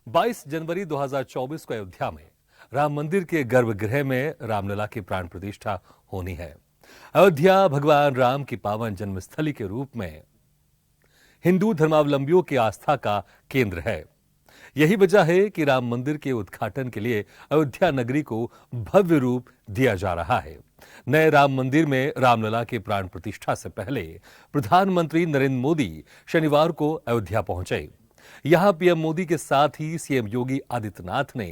22 जनवरी 2024 को अयोध्या में राम मंदिर के गर्भगृह में रामलला की प्राण प्रतिष्ठा होनी है। अयोध्या भगवान राम की पावन जन्मस्थली के रूप में हिंदू धर्मावलंबियों की आस्था का केंद्र है। यही वजह है कि राम मंदिर के उद्घाटन के लिए अयोध्या नगरी को भव्य रूप दिया जा रहा है। नए राम मंदिर में रामलला की प्राण प्रतिष्ठा से पहले प्रधानमंत्री नरेंद्र मोदी शनिवार को अयोध्या पहुंचे। यहां पीएम मोदी के साथ ही सीएम योगी आदित्यनाथ ने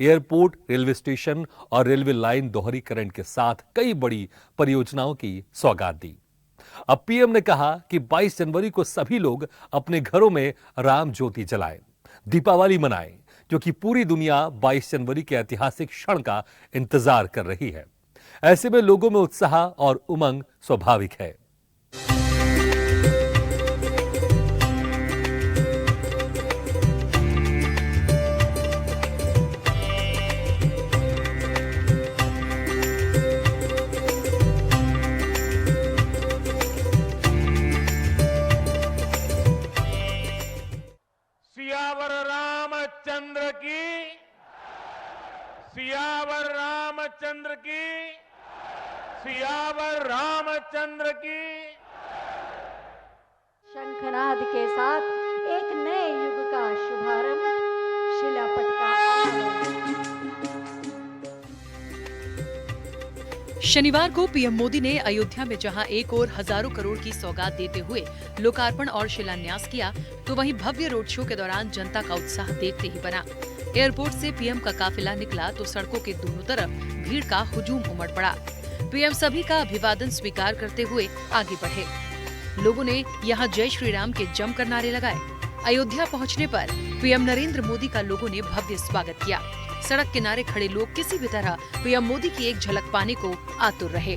एयरपोर्ट, रेलवे स्टेशन और रेलवे लाइन दोहरीकरण के साथ कई बड़ी परियोजनाओं की सौगात दी। अब पीएम ने कहा कि 22 जनवरी को सभी लोग अपने घरों में राम ज्योति जलाएं, दीपावली मनाएं, क्योंकि पूरी दुनिया 22 जनवरी के ऐतिहासिक क्षण का इंतजार कर रही है। ऐसे में लोगों में उत्साह और उमंग स्वाभाविक है। सियावर रामचंद्र की, सियावर रामचंद्र की, सियावर रामचंद्र की। शंखनाद के साथ एक नए युग का शुभारंभ, शिलापट का शनिवार को पीएम मोदी ने अयोध्या में जहां एक और हजारों करोड़ की सौगात देते हुए लोकार्पण और शिलान्यास किया, तो वहीं भव्य रोड शो के दौरान जनता का उत्साह देखते ही बना। एयरपोर्ट से पीएम का काफिला निकला तो सड़कों के दोनों तरफ भीड़ का हुजूम उमड़ पड़ा। पीएम सभी का अभिवादन स्वीकार करते हुए आगे बढ़े। लोगों ने यहां जय श्री राम के जमकर नारे लगाए। अयोध्या पहुंचने पर पीएम नरेंद्र मोदी का लोगों ने भव्य स्वागत किया। सड़क किनारे खड़े लोग किसी भी तरह पीएम मोदी की एक झलक पाने को आतुर रहे।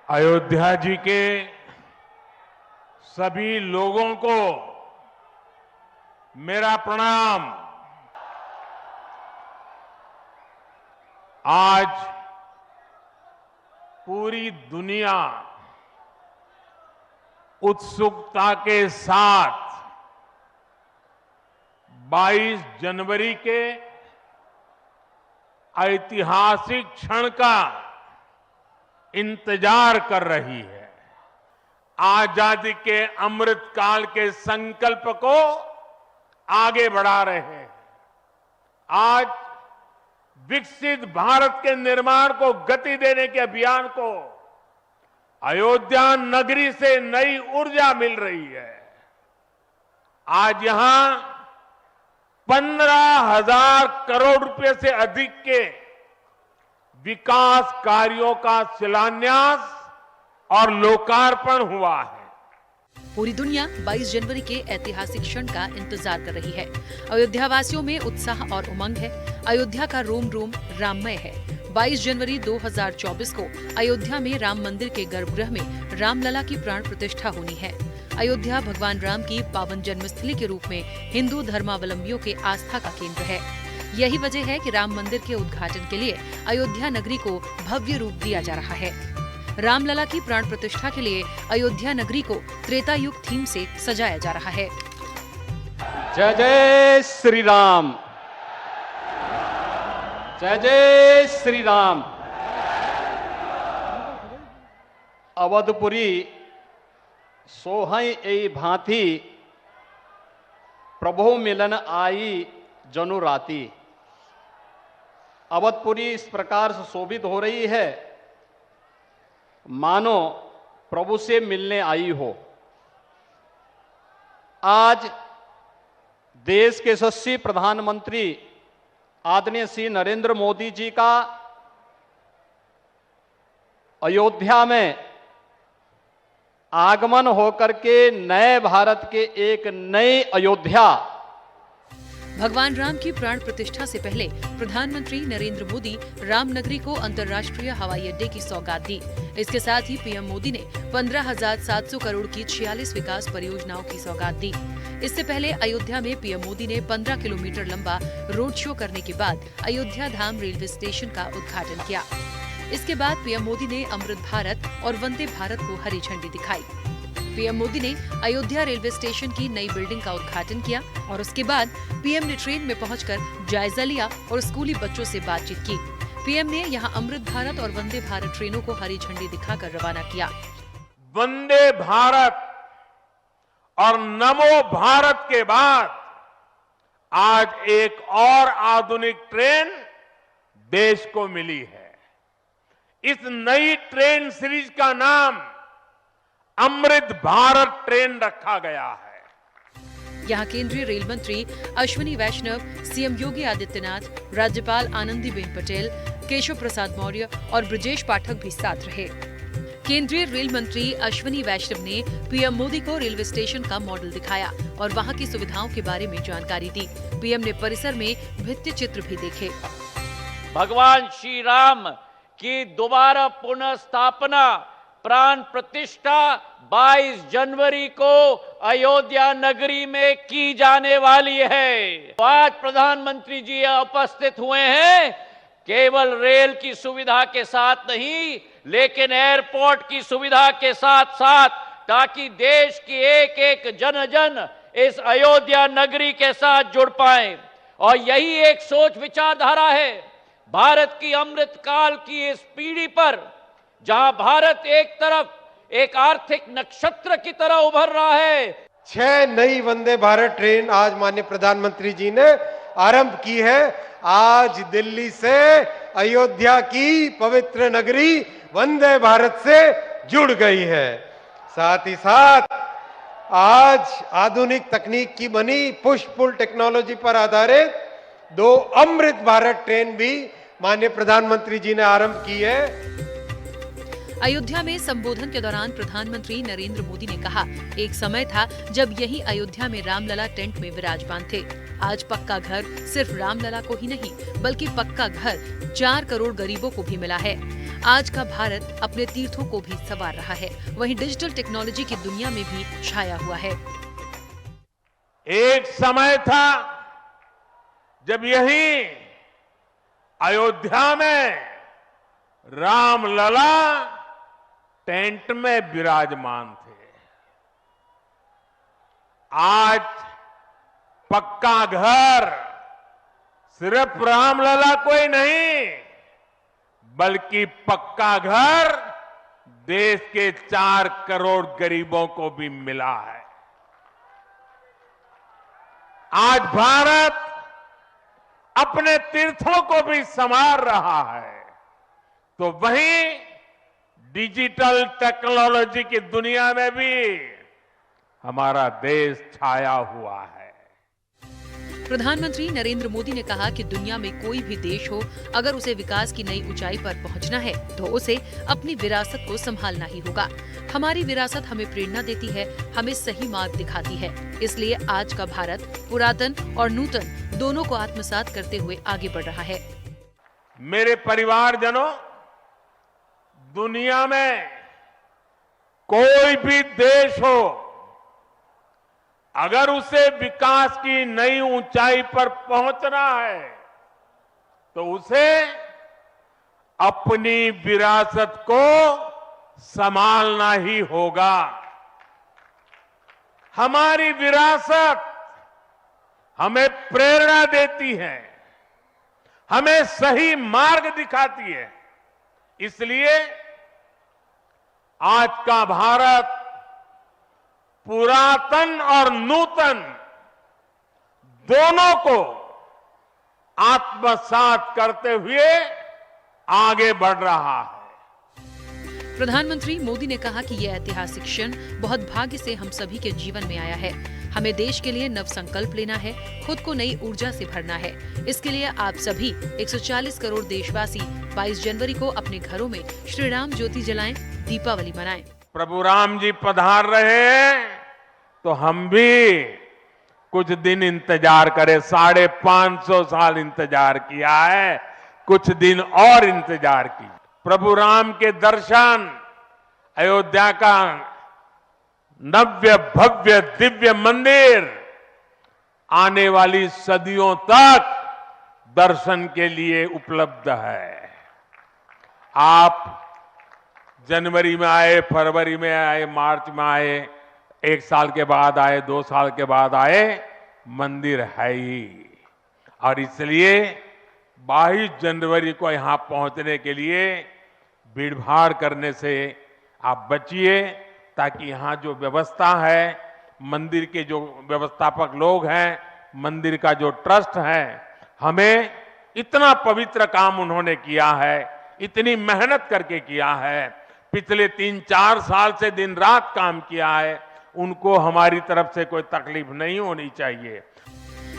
अयोध्या जी के सभी लोगों को मेरा प्रणाम। आज पूरी दुनिया उत्सुकता के साथ 22 जनवरी के ऐतिहासिक क्षण का इंतजार कर रही है। आजादी के अमृत काल के संकल्प को आगे बढ़ा रहे हैं। आज विकसित भारत के निर्माण को गति देने के अभियान को अयोध्या नगरी से नई ऊर्जा मिल रही है। आज यहां 15,000 करोड़ रुपए से अधिक के विकास कार्यों का शिलान्यास और लोकार्पण हुआ है। पूरी दुनिया 22 जनवरी के ऐतिहासिक क्षण का इंतजार कर रही है। अयोध्या वासियों में उत्साह और उमंग है। अयोध्या का रोम रोम राममय है। 22 जनवरी 2024 को अयोध्या में राम मंदिर के गर्भगृह में रामलला की प्राण प्रतिष्ठा होनी है। अयोध्या भगवान राम की पावन जन्मस्थली के रूप में हिंदू धर्मावलंबियों के आस्था का केंद्र है। यही वजह है कि राम मंदिर के उद्घाटन के लिए अयोध्या नगरी को भव्य रूप दिया जा रहा है। रामलला की प्राण प्रतिष्ठा के लिए अयोध्या नगरी को त्रेता युग थीम से सजाया जा रहा है। जय जय श्री राम, जय जय श्री राम। अवधपुरी सोहई ए भांति प्रभु मिलन आई जनु राती। अवधपुरी इस प्रकार से शोभित हो रही है मानो प्रभु से मिलने आई हो। आज देश के यशस्वी प्रधानमंत्री आदरणीय श्री नरेंद्र मोदी जी का अयोध्या में आगमन होकर के नए भारत के एक नई अयोध्या। भगवान राम की प्राण प्रतिष्ठा से पहले प्रधानमंत्री नरेंद्र मोदी रामनगरी को अंतर्राष्ट्रीय हवाई अड्डे की सौगात दी। इसके साथ ही पीएम मोदी ने 15,700 करोड़ की 46 विकास परियोजनाओं की सौगात दी। इससे पहले अयोध्या में पीएम मोदी ने 15 किलोमीटर लंबा रोड शो करने के बाद अयोध्या धाम रेलवे स्टेशन का उद्घाटन किया। इसके बाद पीएम मोदी ने अमृत भारत और वंदे भारत को हरी झंडी दिखाई। पीएम मोदी ने अयोध्या रेलवे स्टेशन की नई बिल्डिंग का उद्घाटन किया और उसके बाद पीएम ने ट्रेन में पहुंचकर जायजा लिया और स्कूली बच्चों से बातचीत की। पीएम ने यहां अमृत भारत और वंदे भारत ट्रेनों को हरी झंडी दिखाकर रवाना किया। वंदे भारत और नमो भारत के बाद आज एक और आधुनिक ट्रेन देश को मिली है। इस नई ट्रेन सीरीज का नाम अमृत भारत ट्रेन रखा गया है। यहाँ केंद्रीय रेल मंत्री अश्विनी वैष्णव, सीएम योगी आदित्यनाथ, राज्यपाल आनंदीबेन पटेल, केशव प्रसाद मौर्य और ब्रजेश पाठक भी साथ रहे। केंद्रीय रेल मंत्री अश्विनी वैष्णव ने पीएम मोदी को रेलवे स्टेशन का मॉडल दिखाया और वहां की सुविधाओं के बारे में जानकारी दी। पीएम ने परिसर में भित्ति चित्र भी देखे। भगवान श्री राम की दोबारा पुनः स्थापना, प्राण प्रतिष्ठा 22 जनवरी को अयोध्या नगरी में की जाने वाली है। तो आज प्रधानमंत्री जी उपस्थित हुए हैं केवल रेल की सुविधा के साथ नहीं, लेकिन एयरपोर्ट की सुविधा के साथ साथ, ताकि देश की एक एक जन जन इस अयोध्या नगरी के साथ जुड़ पाए। और यही एक सोच विचारधारा है भारत की अमृत काल की इस पीढ़ी पर, जहां भारत एक तरफ एक आर्थिक नक्षत्र की तरह उभर रहा है। 6 नई वंदे भारत ट्रेन आज माननीय प्रधानमंत्री जी ने आरंभ की है। आज दिल्ली से अयोध्या की पवित्र नगरी वंदे भारत से जुड़ गई है। साथ ही साथ आज आधुनिक तकनीक की बनी पुश पुल टेक्नोलॉजी पर आधारित 2 अमृत भारत ट्रेन भी माननीय प्रधानमंत्री जी ने आरंभ की है। अयोध्या में संबोधन के दौरान प्रधानमंत्री नरेंद्र मोदी ने कहा, एक समय था जब यही अयोध्या में रामलला टेंट में विराजमान थे। आज पक्का घर सिर्फ रामलला को ही नहीं, बल्कि पक्का घर 4 करोड़ गरीबों को भी मिला है। आज का भारत अपने तीर्थों को भी संवार रहा है, वहीं डिजिटल टेक्नोलॉजी की दुनिया में भी छाया हुआ है। एक समय था जब यही अयोध्या में रामलला टेंट में विराजमान थे। आज पक्का घर सिर्फ रामलला को ही नहीं, बल्कि पक्का घर देश के 4 करोड़ गरीबों को भी मिला है। आज भारत अपने तीर्थों को भी संवार रहा है, तो वहीं डिजिटल टेक्नोलॉजी की दुनिया में भी हमारा देश छाया हुआ है। प्रधानमंत्री नरेंद्र मोदी ने कहा कि दुनिया में कोई भी देश हो, अगर उसे विकास की नई ऊंचाई पर पहुंचना है तो उसे अपनी विरासत को संभालना ही होगा। हमारी विरासत हमें प्रेरणा देती है, हमें सही मार्ग दिखाती है। इसलिए आज का भारत पुरातन और नूतन दोनों को आत्मसात करते हुए आगे बढ़ रहा है। मेरे परिवारजनों, दुनिया में कोई भी देश हो, अगर उसे विकास की नई ऊंचाई पर पहुंचना है तो उसे अपनी विरासत को संभालना ही होगा। हमारी विरासत हमें प्रेरणा देती है, हमें सही मार्ग दिखाती है। इसलिए आज का भारत पुरातन और नूतन दोनों को आत्मसात करते हुए आगे बढ़ रहा है। प्रधानमंत्री मोदी ने कहा कि यह ऐतिहासिक क्षण बहुत भाग्य से हम सभी के जीवन में आया है। हमें देश के लिए नव संकल्प लेना है, खुद को नई ऊर्जा से भरना है। इसके लिए आप सभी 140 करोड़ देशवासी 22 जनवरी को अपने घरों में श्री राम ज्योति जलाएं, दीपावली मनाएं। प्रभु राम जी पधार रहे हैं तो हम भी कुछ दिन इंतजार करें। 550 साल इंतजार किया है, कुछ दिन और इंतजार की। प्रभु राम के दर्शन, अयोध्या का नव्य भव्य दिव्य मंदिर आने वाली सदियों तक दर्शन के लिए उपलब्ध है। आप जनवरी में आए, फरवरी में आए, मार्च में आए, 1 साल के बाद आए, 2 साल के बाद आए, मंदिर है ही। और इसलिए 22 जनवरी को यहां पहुंचने के लिए भीड़भाड़ करने से आप बचिए, ताकि यहां जो व्यवस्था है, मंदिर के जो व्यवस्थापक लोग हैं, मंदिर का जो ट्रस्ट है, हमें इतना पवित्र काम उन्होंने किया है, इतनी मेहनत करके किया है, पिछले 3-4 साल से दिन रात काम किया है, उनको हमारी तरफ से कोई तकलीफ नहीं होनी चाहिए।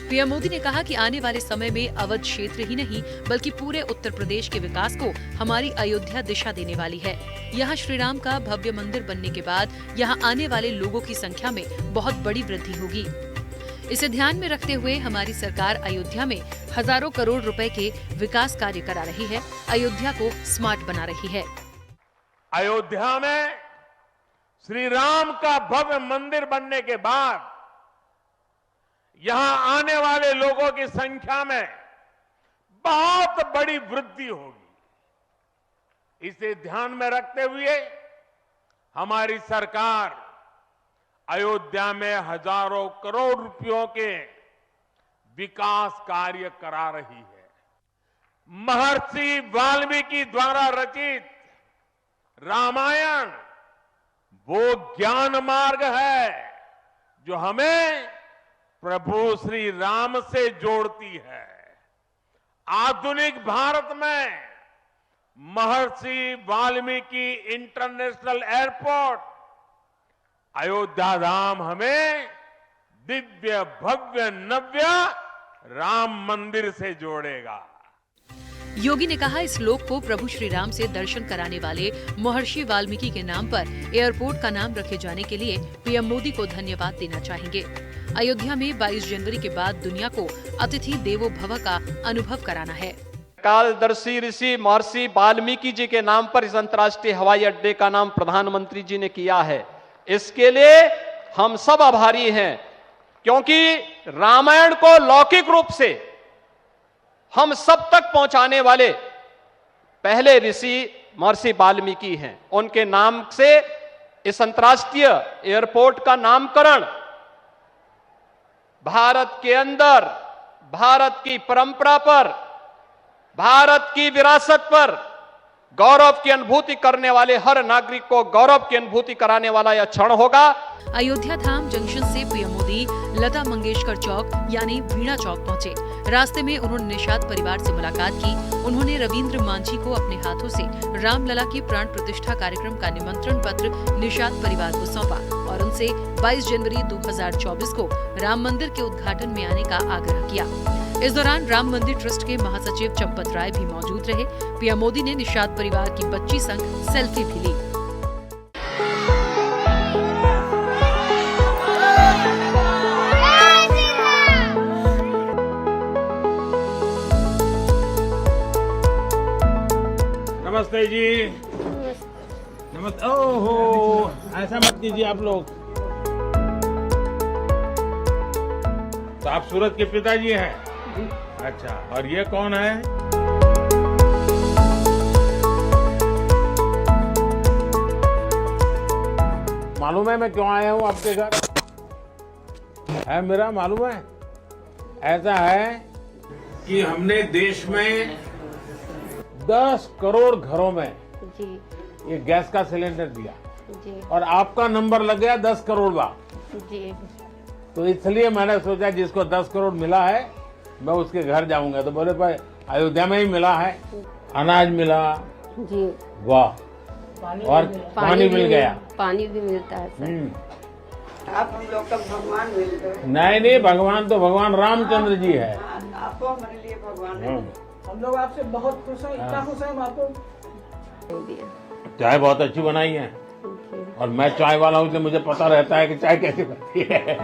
पीएम मोदी ने कहा कि आने वाले समय में अवध क्षेत्र ही नहीं बल्कि पूरे उत्तर प्रदेश के विकास को हमारी अयोध्या दिशा देने वाली है। यहाँ श्री राम का भव्य मंदिर बनने के बाद यहाँ आने वाले लोगों की संख्या में बहुत बड़ी वृद्धि होगी। इसे ध्यान में रखते हुए हमारी सरकार अयोध्या में हजारों करोड़ रुपए के विकास कार्य करा रही है, अयोध्या को स्मार्ट बना रही है। अयोध्या में श्री राम का भव्य मंदिर बनने के बाद यहां आने वाले लोगों की संख्या में बहुत बड़ी वृद्धि होगी। इसे ध्यान में रखते हुए हमारी सरकार अयोध्या में हजारों करोड़ रुपयों के विकास कार्य करा रही है। महर्षि वाल्मीकि द्वारा रचित रामायण वो ज्ञान मार्ग है जो हमें प्रभु श्री राम से जोड़ती है। आधुनिक भारत में महर्षि वाल्मीकि इंटरनेशनल एयरपोर्ट अयोध्या धाम हमें दिव्य भव्य नव्य राम मंदिर से जोड़ेगा। योगी ने कहा, इस लोक को प्रभु श्री राम से दर्शन कराने वाले महर्षि वाल्मीकि के नाम पर एयरपोर्ट का नाम रखे जाने के लिए पीएम मोदी को धन्यवाद देना चाहेंगे। अयोध्या में 22 जनवरी के बाद दुनिया को अतिथि देवो भव का अनुभव कराना है। कालदर्शी ऋषि महर्षि वाल्मीकि जी के नाम पर इस अंतर्राष्ट्रीय हवाई अड्डे का नाम प्रधानमंत्री जी ने किया है। इसके लिए हम सब आभारी हैं, क्योंकि रामायण को लौकिक रूप से हम सब तक पहुंचाने वाले पहले ऋषि महर्षि वाल्मीकि हैं। उनके नाम से इस अंतर्राष्ट्रीय एयरपोर्ट का नामकरण भारत के अंदर भारत की परंपरा पर, भारत की विरासत पर गौरव की अनुभूति करने वाले हर नागरिक को गौरव की अनुभूति कराने वाला यह क्षण होगा। अयोध्या धाम जंक्शन से पीएम मोदी लता मंगेशकर चौक यानी वीणा चौक पहुंचे। रास्ते में उन्होंने निषाद परिवार से मुलाकात की। उन्होंने रविंद्र मांझी को अपने हाथों से रामलला की प्राण प्रतिष्ठा कार्यक्रम का निमंत्रण पत्र निषाद परिवार को सौंपा और उनसे 22 जनवरी 2024 को राम मंदिर के उद्घाटन में आने का आग्रह किया। इस दौरान राम मंदिर ट्रस्ट के महासचिव चंपत राय भी मौजूद रहे। पीएम मोदी ने निषाद परिवार की बच्ची संग सेल्फी भी ली। नमस्ते जी। नमस्ते। ओहो, ऐसा मत कीजिए आप लोग। तो आप सूरज के पिताजी हैं? अच्छा, और ये कौन है? मालूम है मैं क्यों आया हूँ आपके घर? है मेरा मालूम है? ऐसा है कि हमने देश में 10 करोड़ घरों में जी ये गैस का सिलेंडर दिया जी और आपका नंबर लग गया 10 करोड़ बार। जी तो इसलिए मैंने सोचा जिसको 10 करोड़ मिला है मैं उसके घर जाऊंगा। तो बोले भाई अयोध्या में ही मिला है, अनाज मिला, जी वाह, और पानी मिल गया। पानी भी मिलता है सर। आप हम लोग का भगवान मिलते हैं। नहीं, भगवान तो भगवान रामचंद्र जी है। आपको हमारे लिए भगवान है। हम लोग आपसे बहुत खुश हैं, इतना खुश हैं हम आपको। चाय बहुत अच्छी बनाई है और मैं चाय वाला हूँ, इसलिए मुझे पता रहता है कि चाय कैसे बनती है।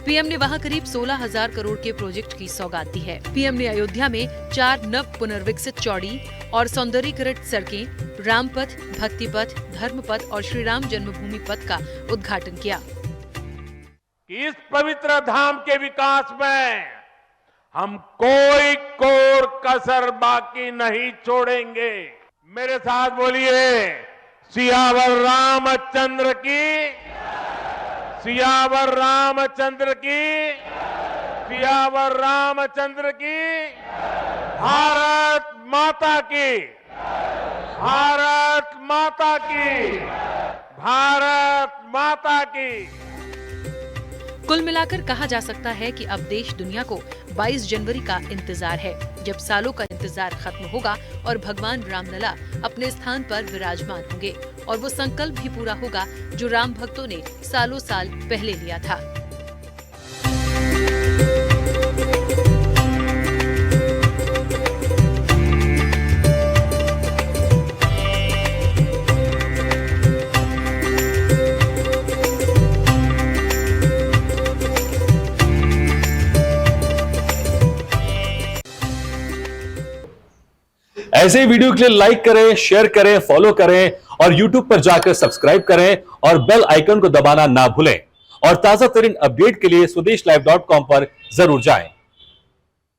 पीएम ने वहां करीब 16,000 करोड़ के प्रोजेक्ट की सौगात दी है। पीएम ने अयोध्या में 4 नव पुनर्विकसित चौड़ी और सौंदर्यीकृत सड़कें, रामपथ, भक्ति पथ, धर्म पथ और श्री राम जन्मभूमि पथ का उद्घाटन किया। इस पवित्र धाम के विकास में हम कोई कोर कसर बाकी नहीं छोड़ेंगे। मेरे साथ बोलिए, सियावर रामचंद्र की, सियावर रामचंद्र की, सियावर रामचंद्र की, भारत माता की, भारत माता की, भारत माता की। कुल मिलाकर कहा जा सकता है कि अब देश दुनिया को 22 जनवरी का इंतजार है, जब सालों का इंतजार खत्म होगा और भगवान रामलला अपने स्थान पर विराजमान होंगे और वो संकल्प भी पूरा होगा जो राम भक्तों ने सालों साल पहले लिया था। ऐसे ही वीडियो के लिए लाइक करें, शेयर करें, फॉलो करें और YouTube पर जाकर सब्सक्राइब करें और बेल आइकन को दबाना ना भूलें। और ताजा तरीन अपडेट के लिए swedeshlive.com पर जरूर जाएं।